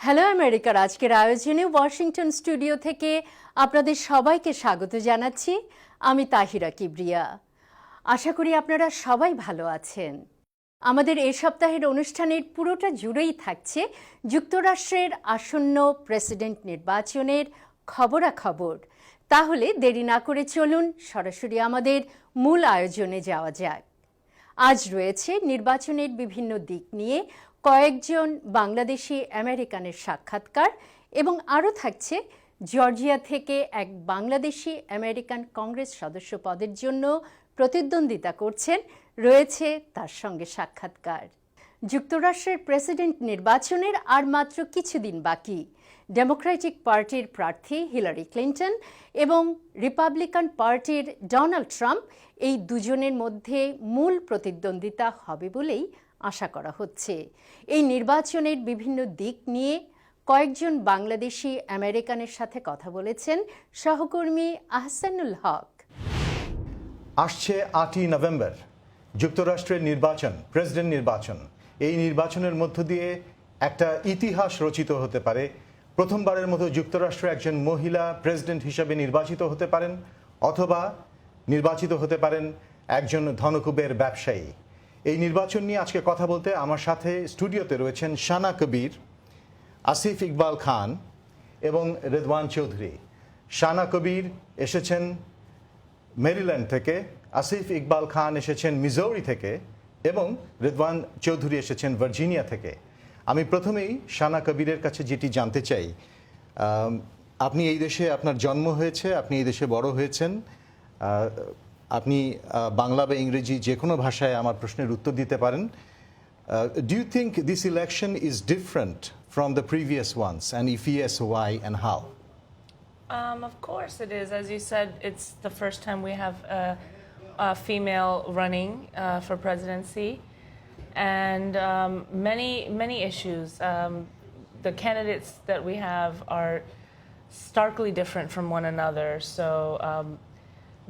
Hello আমেরিকার আজকের আয়োজনে ওয়াশিংটন স্টুডিও থেকে আপনাদের সবাইকে স্বাগত জানাচ্ছি। আমি তাহিরা কিবরিয়া। আশা করি আপনারা সবাই ভালো আছেন। আমাদের এই সপ্তাহের অনুষ্ঠানের পুরোটা জুড়েই থাকছে যুক্তরাষ্ট্রের আসন্ন প্রেসিডেন্ট নির্বাচনের খবরাখবর। তাহলে দেরি না করে চলুন সরাসরি আমাদের মূল আয়োজনে যাওয়া যাক। আজ রয়েছে নির্বাচনের বিভিন্ন দিক নিয়ে কয়েকজন বাংলাদেশি আমেরিকানের সাক্ষাৎকার এবং আরও থাকছে জর্জিয়া থেকে এক বাংলাদেশি আমেরিকান কংগ্রেস সদস্য পদের জন্য প্রতিদ্বন্দ্বিতা করছেন, রয়েছে তার সঙ্গে সাক্ষাৎকার। যুক্তরাষ্ট্রের প্রেসিডেন্ট নির্বাচনের আর মাত্র কিছুদিন বাকি। ডেমোক্রেটিক পার্টির প্রার্থী হিলারি ক্লিন্টন এবং রিপাবলিকান পার্টির ডোনাল্ড ট্রাম্প এই দুজনের মধ্যে মূল প্রতিদ্বন্দ্বিতা হবে বলেই আশা করা হচ্ছে। এই নির্বাচনের বিভিন্ন দিক নিয়ে কয়েকজন বাংলাদেশি আমেরিকানের সাথে কথা বলেছেন সহকর্মী আহসানুল হক। আসছে 8ই নভেম্বর যুক্তরাষ্ট্রের নির্বাচন, প্রেসিডেন্ট নির্বাচন। এই নির্বাচনের মধ্য দিয়ে একটা ইতিহাস রচিত হতে পারে। প্রথমবারের মতো যুক্তরাষ্ট্রের একজন মহিলা প্রেসিডেন্ট হিসেবে নির্বাচিত হতে পারেন, অথবা নির্বাচিত হতে পারেন একজন ধনকুবের ব্যবসায়ী। এই নির্বাচন নিয়ে আজকে কথা বলতে আমার সাথে স্টুডিওতে রয়েছেন শানা কবির, আসিফ ইকবাল খান এবং রেদওয়ান চৌধুরী। শানা কবির এসেছেন মেরিল্যান্ড থেকে, আসিফ ইকবাল খান এসেছেন মিজৌরি থেকে এবং রেদওয়ান চৌধুরী এসেছেন ভার্জিনিয়া থেকে। আমি প্রথমেই শানা কবিরের কাছে যেটি জানতে চাই, আপনি এই দেশে, আপনার জন্ম হয়েছে, আপনি এই দেশে বড় হয়েছেন, আপনি বাংলা বা ইংরেজি যে কোনো ভাষায় আমার প্রশ্নের উত্তর দিতে পারেন। Do you think this election is different from the previous ones, and if yes, why and how? Of course it is. As you said, it's the first time we have a female running for presidency, and many issues. The candidates that we have are starkly different from one another, so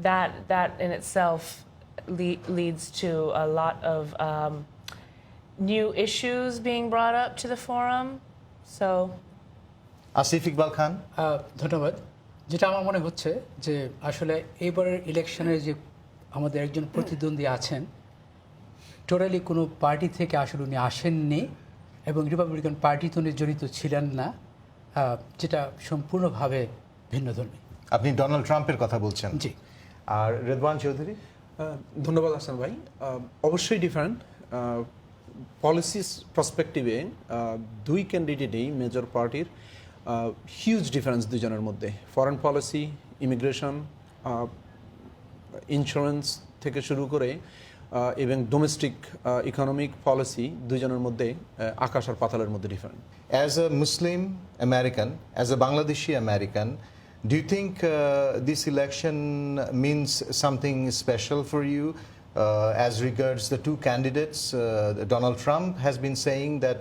that in itself leads to a lot of new issues being brought up to the forum. So Asif Iqbal Khan. ধন্যবাদ। যেটা আমার মনে হচ্ছে যে আসলে এইবারের ইলেকশনের যে আমাদের একজন প্রতিদ্বন্দ্বী আছেন, টোটালি কোনো পার্টি থেকে আসলে উনি আসেননি এবং রিপাবলিকান পার্টিতে উনি জড়িত ছিলেন না, যেটা সম্পূর্ণভাবে ভিন্নধর্মী। আপনি ডোনাল্ড ট্রাম্পের কথা বলছেন? জি। আর রেদওয়ান চৌধুরী? ধন্যবাদ হাসান ভাই। অবশ্যই ডিফারেন্ট পলিসিস পার্সপেক্টিভে দুই ক্যান্ডিডেটই মেজর পার্টির হিউজ ডিফারেন্স দুজনের মধ্যে। ফরেন পলিসি, ইমিগ্রেশন, ইন্স্যুরেন্স থেকে শুরু করে এবং ডোমেস্টিক ইকোনমিক পলিসি দুজনের মধ্যে আকাশ আর পাতালের মধ্যে different. As a Muslim American, as a Bangladeshi American, do you think this election means something special for you as regards the two candidates? Donald Trump has been saying that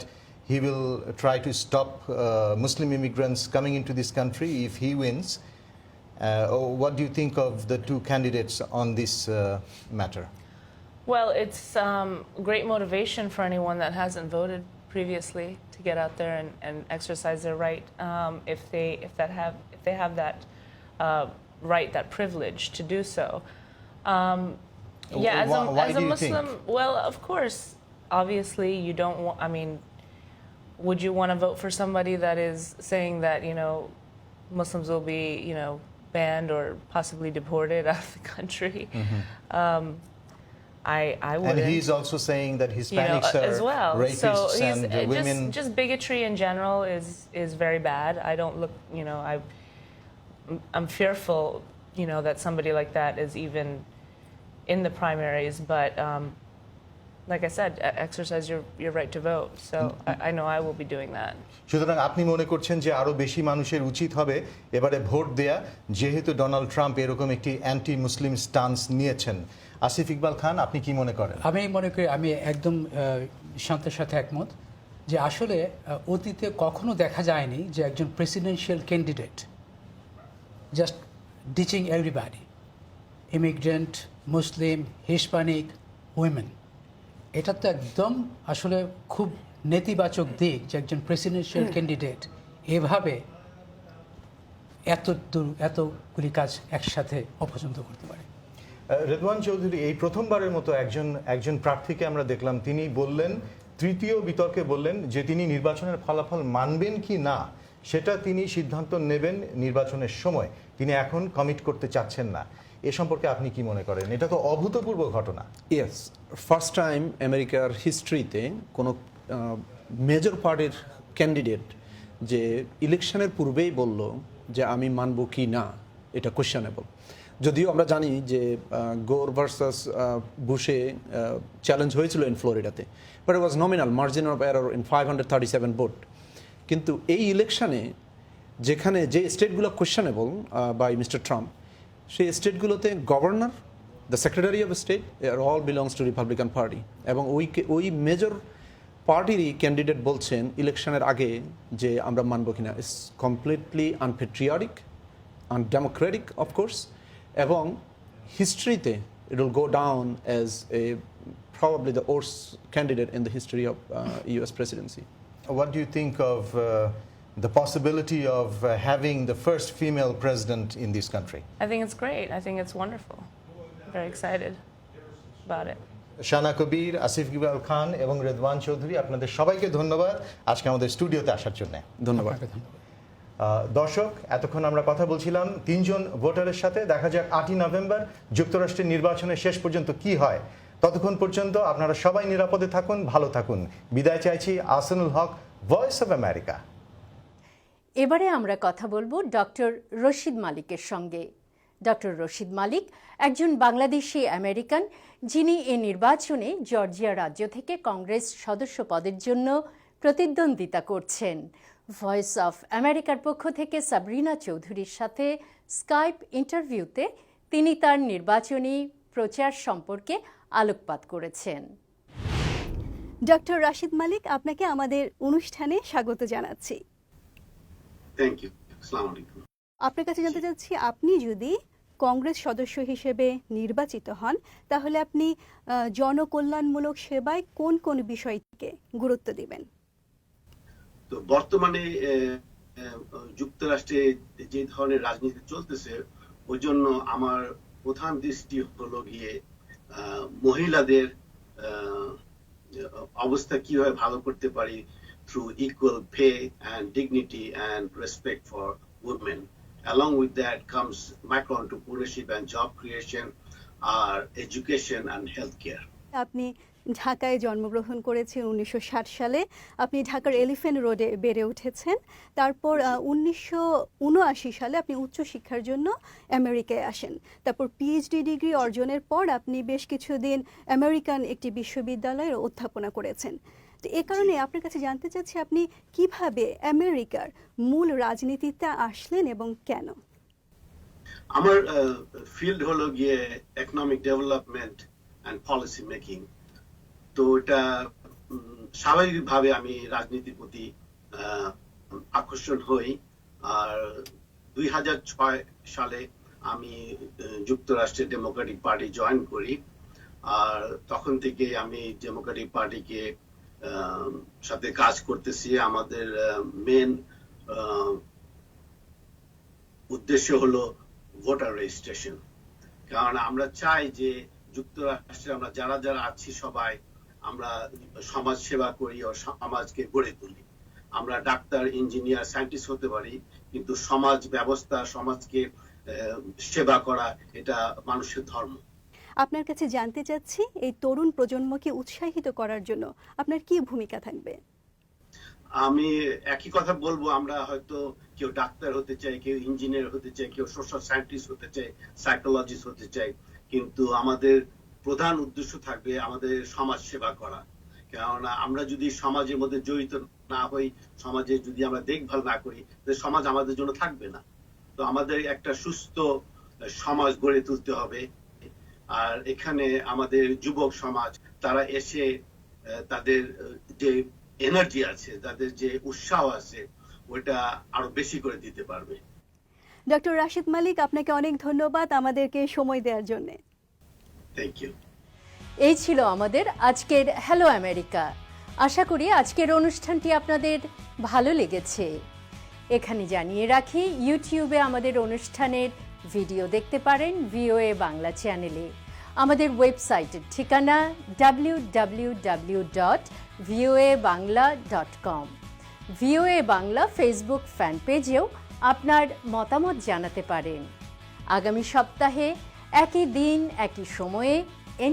he will try to stop Muslim immigrants coming into this country if he wins. What do you think of the two candidates on this matter? well, it's great motivation for anyone that hasn't voted previously to get out there and exercise their right, if they have that right, that privilege to do so. Yeah, Why as do a you Muslim, think? well, of course, obviously you don't want, I mean, would you want to vote for somebody that is saying that, Muslims will be, banned or possibly deported out of the country? I wouldn't. And he's also saying that Hispanics are as well. rapists So and women. just bigotry in general is very bad. I don't look, I'm fearful, that somebody like that is even in the primaries. But like I said, exercise your right to vote. So I know I will be doing that. সুতরাং আপনি মনে করছেন যে আরো বেশি মানুষের উচিত হবে এবারে ভোট দেয়া, যেহেতু ডোনাল্ড ট্রাম্প এরকম একটি অ্যান্টি মুসলিম স্টান্স নিয়েছেন। আসিফ ইকবাল খান, আপনি কি মনে করেন? আমি মনে করি, আমি একদম শান্তের সাথে একমত যে আসলে অতীতে কখনো দেখা যায়নি যে একজন presidential candidate just ditching everybody, immigrant, Muslim, Hispanic, women, এটা তো একদম আসলে খুব নেতিবাচক দিক যে একজন প্রেসিডেন্সিয়াল ক্যান্ডিডেট এভাবে এতগুলি কাজ একসাথে অপছন্দ করতে পারে। রেদওয়ান চৌধুরী, এই প্রথমবারের মতো একজন প্রার্থীকে আমরা দেখলাম, তিনি বললেন, তৃতীয় বিতর্কে বললেন যে তিনি নির্বাচনের ফলাফল মানবেন কি না সেটা তিনি সিদ্ধান্ত নেবেন নির্বাচনের সময়, তিনি এখন কমিট করতে চাচ্ছেন না। এ সম্পর্কে আপনি কি মনে করেন? এটা তো অভূতপূর্ব ঘটনা। ইয়েস, ফার্স্ট টাইম আমেরিকার হিস্ট্রিতে কোনো মেজর পার্টির ক্যান্ডিডেট যে ইলেকশনের পূর্বেই বলল যে আমি মানব কি না, এটা কোয়েশ্চেনেবল। যদিও আমরা জানি যে গোর ভার্সাস বুশে চ্যালেঞ্জ হয়েছিল ইন ফ্লোরিডাতে, but it was nominal margin of error in 537 vote. কিন্তু এই ইলেকশনে যেখানে যে স্টেটগুলো কোয়েশ্চেনেবল বাই মিস্টার ট্রাম্প, সেই স্টেটগুলোতে governor, the secretary of state আর all belongs to Republican party, এবং ওই মেজর পার্টিরই ক্যান্ডিডেট বলছেন ইলেকশনের আগে যে আমরা মানব কিনা। It's completely unpatriotic, undemocratic of course, এবং হিস্ট্রিতে it will go down as a probably the worst candidate in the history of US presidency. What do you think of the possibility of having the first female president in this country? I think it's great. I think it's wonderful. I'm very excited about it. শানা কবির, আসিফ ইকবাল খান এবং রেদওয়ান চৌধুরী, আপনাদের সবাইকে ধন্যবাদ আজকে আমাদের স্টুডিওতে আসার জন্য। ধন্যবাদ। দর্শক, এতক্ষণ আমরা কথা বলছিলাম তিনজন ভোটারের সাথে। দেখা যাক 8ই নভেম্বর যুক্তরাষ্ট্রের নির্বাচনের শেষ পর্যন্ত কি হয়। ততক্ষণ পর্যন্ত আপনারা সবাই নিরাপদে থাকুন, ভালো থাকুন। বিদায় চাইছি। আহসানুল হক, ভয়েস অব আমেরিকা। এবারে আমরা কথা বলবো ডক্টর রশিদ মালিকের সঙ্গে। ডক্টর রশিদ মালিক একজন বাংলাদেশি আমেরিকান, যিনি এই নির্বাচনে জর্জিয়া রাজ্য থেকে কংগ্রেস সদস্য পদের জন্য প্রতিদ্বন্দ্বিতা করছেন। ভয়েস অফ আমেরিকার পক্ষ থেকে সাবরিনা চৌধুরীর সাথে স্কাইপ ইন্টারভিউতে তিনি তার নির্বাচনী প্রচার সম্পর্কে আলোকপাত করেছেন। ডক্টর রাশিদ মালিক, আপনাকে আমাদের অনুষ্ঠানে স্বাগত জানাচ্ছি। Thank you. আসসালামু আলাইকুম। আপনার কাছে জানতে চাচ্ছি, আপনি যদি কংগ্রেস সদস্য হিসেবে নির্বাচিত হন তাহলে আপনি জনকল্যাণমূলক সেবায় কোন কোন বিষয়কে গুরুত্ব দিবেন? তো বর্তমানে যুক্তরাষ্ট্রে যে ধরনের রাজনীতি চলতেছে, ওই জন্য আমার প্রধান দৃষ্টি হলো গিয়ে মহিলাদের অবস্থা কিভাবে ভালো করতে পারি through equal pay and dignity and respect for women. Along with that comes micro-entrepreneurship and job creation, education and healthcare. আপনি ঢাকায় জন্মগ্রহণ করেছেন 1960 সালে। আপনি ঢাকার এলিফ্যান্ট রোডে বেড়ে উঠেছেন। তারপর 1979 সালে আপনি উচ্চশিক্ষার জন্য আমেরিকায় আসেন। তারপর পিএইচডি ডিগ্রি অর্জনের পর আপনি বেশ কিছুদিন আমেরিকান একটি বিশ্ববিদ্যালয়ে অধ্যাপনা করেছেন। তো এ কারণে আপনার কাছে জানতে চাচ্ছি, আপনি কিভাবে আমেরিকার মূল রাজনীতিতে আসলেন এবং কেন? আমার ফিল্ড হলো গিয়ে economic development and policy making. তো এটা স্বাভাবিকভাবে আমি রাজনীতির প্রতি আকর্ষণ হই। আর 2006 সালে আমি যুক্তরাষ্ট্রের ডেমোক্রেটিক পার্টি জয়েন করি। আর তখন থেকে আমি ডেমোক্রেটিক পার্টিকে সাথে কাজ করতেছি। আমাদের মেন উদ্দেশ্য হলো ভোটার রেজিস্ট্রেশন। কারণ আমরা চাই যে যুক্তরাষ্ট্রে আমরা যারা যারা আছি সবাই আমরা সমাজ সেবা করি ও সমাজকে গড়ে তুলি। আমরা ডাক্তার, ইঞ্জিনিয়ার, সায়েন্টিস্ট হতে পারি, কিন্তু সমাজ ব্যবস্থা, সমাজকে সেবা করা এটা মানুষের ধর্ম। আপনার কাছে জানতে চাচ্ছি, এই তরুণ প্রজন্মকে উৎসাহিত করার জন্য আপনার কি ভূমিকা থাকবে? আমি একই কথা বলবো, আমরা হয়তো কেউ ডাক্তার হতে চাই, কেউ ইঞ্জিনিয়ার হতে চাই, কেউ সোশ্যাল সায়েন্টিস্ট হতে চাই, সাইকোলজিস্ট হতে চাই, কিন্তু আমাদের প্রধান উদ্দেশ্য থাকবে আমাদের সমাজ সেবা করা। কেননা আমরা যদি সমাজের মধ্যে জড়িত না হই, সমাজে যদি আমরা দেখভাল না করি, তাহলে সমাজ আমাদের জন্য থাকবে না। তো আমাদের একটা সুস্থ সমাজ গড়ে তুলতে হবে। আর এখানে আমাদের যুবক সমাজ, তারা এসে তাদের যে এনার্জি আছে, তাদের যে উৎসাহ আছে, ওটা আরো বেশি করে দিতে পারবে। ডক্টর রাশিদ মালিক, আপনাকে অনেক ধন্যবাদ আমাদেরকে সময় দেওয়ার জন্য। Thank you. এই ছিল আমাদের আজকের হ্যালো আমেরিকা। আশা করি আজকের অনুষ্ঠানটি আপনাদের ভালো লেগেছে। এখানে জানিয়ে রাখি, ইউটিউবে আমাদের অনুষ্ঠানের ভিডিও দেখতে পারেন VOA বাংলা চ্যানেলে। আমাদের ওয়েবসাইটের ঠিকানা www.voabangla.com। VOA Bangla Facebook fan পেজেও আপনার মতামত জানাতে পারেন। আগামী সপ্তাহে একই দিন একই সময়ে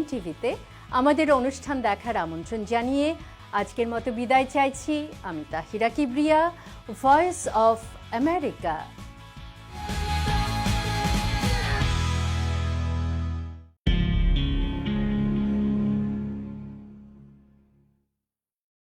NTV-তে আমাদের অনুষ্ঠান দেখার আমন্ত্রণ জানিয়ে আজকের মতো বিদায় চাইছি। আমি Tahira Kibria, voice of America.